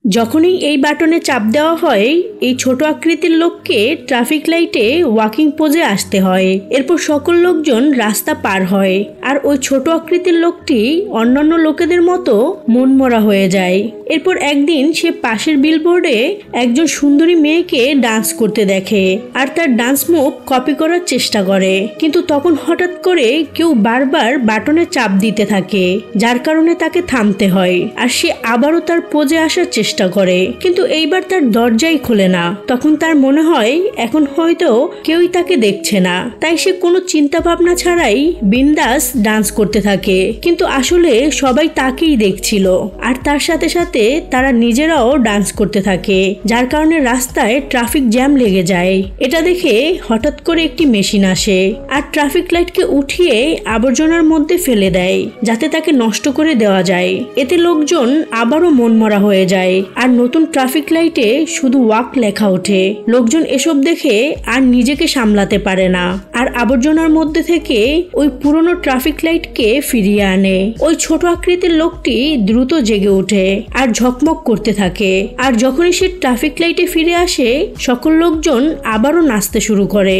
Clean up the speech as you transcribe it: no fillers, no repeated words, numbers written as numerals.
যখনই এই বাটনে চাপ দেওয়া হয়, এই ছোট আকৃতির লোককে ট্রাফিক লাইটে ওয়াকিং পোজে আসতে হয়। এরপর সকল লোকজন রাস্তা পার হয়, আর ওই ছোট আকৃতির লোকটি অন্যান্য লোকেদের মতো মনমরা হয়ে যায়। এরপর একদিন সে পাশের বিলবোর্ডে একজন সুন্দরী মেয়েকে ডান্স করতে দেখে, আর তার ডান্স মুভ কপি করার চেষ্টা করে। কিন্তু তখন হঠাৎ করে কেউ বারবার বাটনে চাপ দিতে থাকে, যার কারণে তাকে থামতে হয়। আর সে আবারও তার পোজে আসার চেষ্টা করে, কিন্তু এইবার তার দরজাই খোলে না। তখন তার মনে হয় এখন হয়তো কেউই তাকে দেখছে না, তাই সে কোনো চিন্তা ভাবনা ছাড়াই বিন্দাস ডান্স করতে থাকে। কিন্তু আসলে সবাই তাকেই দেখছিল, আর তার সাথে সাথে তারা নিজেরাও ডান্স করতে থাকে, যার কারণে রাস্তায় ট্রাফিক জ্যাম লেগে যায়। এটা দেখে হঠাৎ করে একটি মেশিন আসে আর ট্রাফিক লাইটকে উঠিয়ে আবর্জনার মধ্যে ফেলে দেয়, যাতে তাকে নষ্ট করে দেওয়া যায়। এতে লোকজন আবারও মনমরা হয়ে যায়, আর নতুন ট্রাফিক লাইটে শুধু ওয়াক লেখা ওঠে। লোকজন এসব দেখে আর নিজেকে সামলাতে পারে না, আর আবর্জনার মধ্যে থেকে ওই পুরনো ট্রাফিক লাইটকে ফিরিয়ে আনে। ওই ছোট আকৃতির লোকটি দ্রুত জেগে ওঠে আর ঝকমক করতে থাকে। আর যখনই সে ট্রাফিক লাইটে ফিরে আসে, সকল লোকজন আবারও নাচতে শুরু করে।